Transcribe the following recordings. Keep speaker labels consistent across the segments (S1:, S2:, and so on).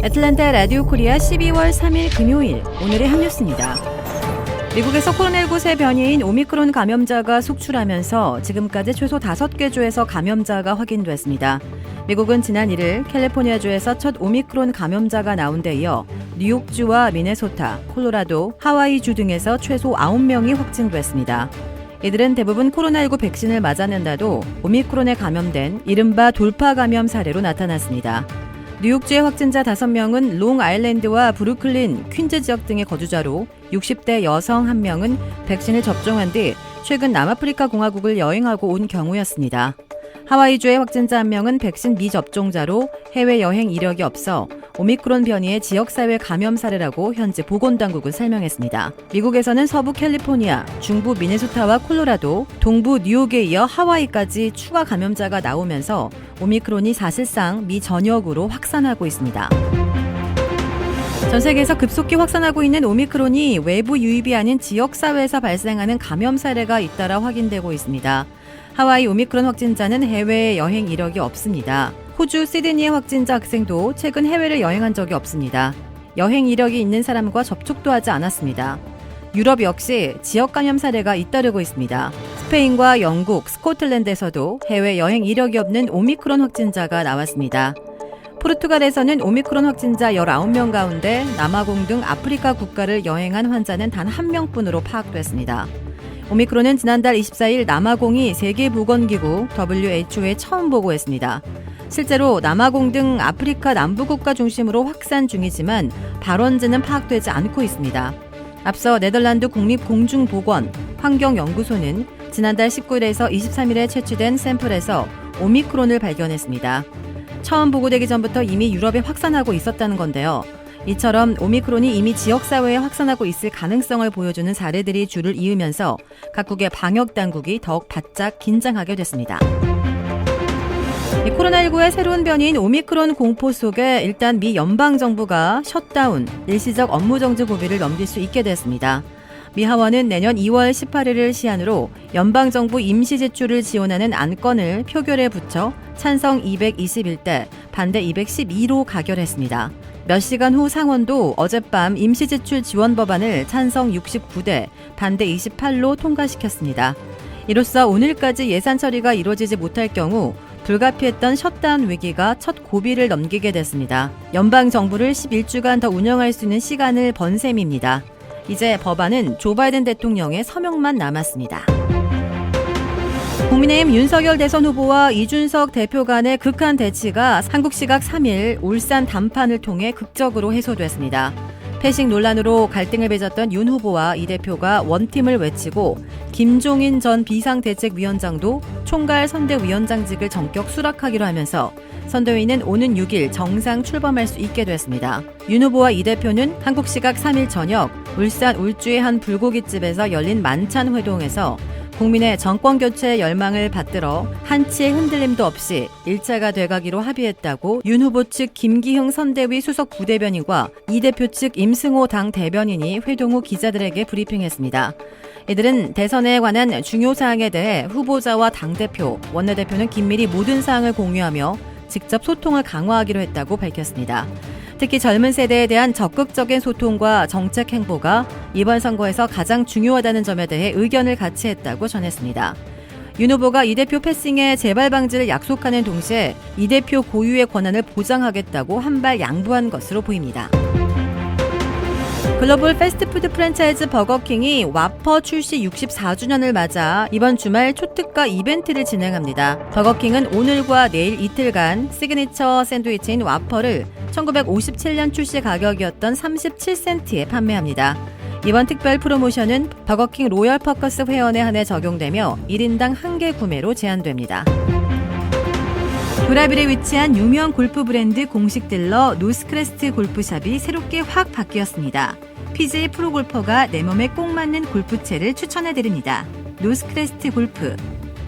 S1: 애틀랜타 라디오 코리아 12월 3일 금요일 오늘의 한 뉴스입니다. 미국에서 코로나19 새 변이인 오미크론 감염자가 속출하면서 지금까지 최소 5개 주에서 감염자가 확인됐습니다. 미국은 지난 1일 캘리포니아주에서 첫 오미크론 감염자가 나온 데 이어 뉴욕주와 미네소타, 콜로라도, 하와이주 등에서 최소 9명이 확진됐습니다. 이들은 대부분 코로나19 백신을 맞았는데도 오미크론에 감염된 이른바 돌파 감염 사례로 나타났습니다. 뉴욕주의 확진자 5명은 롱아일랜드와 브루클린, 퀸즈 지역 등의 거주자로 60대 여성 1명은 백신을 접종한 뒤 최근 남아프리카 공화국을 여행하고 온 경우였습니다. 하와이주의 확진자 1명은 백신 미접종자로 해외여행 이력이 없어 오미크론 변이의 지역사회 감염 사례라고 현지 보건당국은 설명했습니다. 미국에서는 서부 캘리포니아, 중부 미네소타와 콜로라도, 동부 뉴욕에 이어 하와이까지 추가 감염자가 나오면서 오미크론이 사실상 미 전역으로 확산하고 있습니다. 전 세계에서 급속히 확산하고 있는 오미크론이 외부 유입이 아닌 지역사회에서 발생하는 감염 사례가 잇따라 확인되고 있습니다. 하와이 오미크론 확진자는 해외 여행 이력이 없습니다. 호주 시드니의 확진자 학생도 최근 해외를 여행한 적이 없습니다. 여행 이력이 있는 사람과 접촉도 하지 않았습니다. 유럽 역시 지역 감염 사례가 잇따르고 있습니다. 스페인과 영국, 스코틀랜드에서도 해외 여행 이력이 없는 오미크론 확진자가 나왔습니다. 포르투갈에서는 오미크론 확진자 19명 가운데 남아공 등 아프리카 국가를 여행한 환자는 단 1명뿐으로 파악됐습니다. 오미크론은 지난달 24일 남아공이 세계보건기구 WHO에 처음 보고했습니다. 실제로 남아공 등 아프리카 남부국가 중심으로 확산 중이지만 발원지는 파악되지 않고 있습니다. 앞서 네덜란드 국립공중보건 환경연구소는 지난달 19일에서 23일에 채취된 샘플에서 오미크론을 발견했습니다. 처음 보고되기 전부터 이미 유럽에 확산하고 있었다는 건데요. 이처럼 오미크론이 이미 지역사회에 확산하고 있을 가능성을 보여주는 사례들이 줄을 이으면서 각국의 방역당국이 더욱 바짝 긴장하게 됐습니다. 코로나19의 새로운 변이인 오미크론 공포 속에 일단 미 연방정부가 셧다운, 일시적 업무정지 고비를 넘길 수 있게 됐습니다. 미 하원은 내년 2월 18일을 시한으로 연방정부 임시지출을 지원하는 안건을 표결에 붙여 찬성 221대, 반대 212로 가결했습니다. 몇 시간 후 상원도 어젯밤 임시지출 지원 법안을 찬성 69대, 반대 28로 통과시켰습니다. 이로써 오늘까지 예산 처리가 이루어지지 못할 경우 불가피했던 셧다운 위기가 첫 고비를 넘기게 됐습니다. 연방정부를 11주간 더 운영할 수 있는 시간을 번 셈입니다. 이제 법안은 조 바이든 대통령의 서명만 남았습니다. 국민의힘 윤석열 대선 후보와 이준석 대표 간의 극한 대치가 한국 시각 3일 울산 담판을 통해 극적으로 해소됐습니다. 패식 논란으로 갈등을 빚었던 윤 후보와 이 대표가 원팀을 외치고 김종인 전 비상대책위원장도 총괄 선대위원장직을 전격 수락하기로 하면서 선대위는 오는 6일 정상 출범할 수 있게 됐습니다. 윤 후보와 이 대표는 한국 시각 3일 저녁 울산 울주의 한 불고기집에서 열린 만찬 회동에서 국민의 정권교체의 열망을 받들어 한치의 흔들림도 없이 일자가 돼가기로 합의했다고 윤 후보 측 김기흥 선대위 수석 부대변인과 이 대표 측 임승호 당 대변인이 회동 후 기자들에게 브리핑했습니다. 이들은 대선에 관한 중요 사항에 대해 후보자와 당대표, 원내대표는 긴밀히 모든 사항을 공유하며 직접 소통을 강화하기로 했다고 밝혔습니다. 특히 젊은 세대에 대한 적극적인 소통과 정책 행보가 이번 선거에서 가장 중요하다는 점에 대해 의견을 같이 했다고 전했습니다. 윤 후보가 이 대표 패싱의 재발 방지를 약속하는 동시에 이 대표 고유의 권한을 보장하겠다고 한발 양보한 것으로 보입니다. 글로벌 패스트푸드 프랜차이즈 버거킹이 와퍼 출시 64주년을 맞아 이번 주말 초특가 이벤트를 진행합니다. 버거킹은 오늘과 내일 이틀간 시그니처 샌드위치인 와퍼를 1957년 출시 가격이었던 37센트에 판매합니다. 이번 특별 프로모션은 버거킹 로열 퍼커스 회원에 한해 적용되며 1인당 1개 구매로 제한됩니다. 도라빌에 위치한 유명 골프 브랜드 공식 딜러 노스크레스트 골프샵이 새롭게 확 바뀌었습니다. PGA 프로골퍼가 내 몸에 꼭 맞는 골프채를 추천해드립니다. 노스크레스트 골프.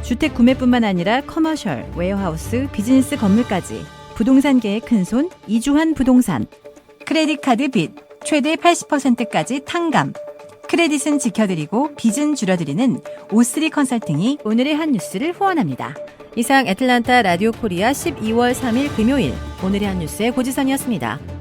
S1: 주택 구매뿐만 아니라 커머셜, 웨어하우스, 비즈니스 건물까지 부동산계의 큰손 이주환 부동산. 크레딧 카드 빚 최대 80%까지 탕감. 크레딧은 지켜드리고 빚은 줄여드리는 O3 컨설팅이 오늘의 한 뉴스를 후원합니다. 이상 애틀랜타 라디오 코리아 12월 3일 금요일 오늘의 한 뉴스의 고지선이었습니다.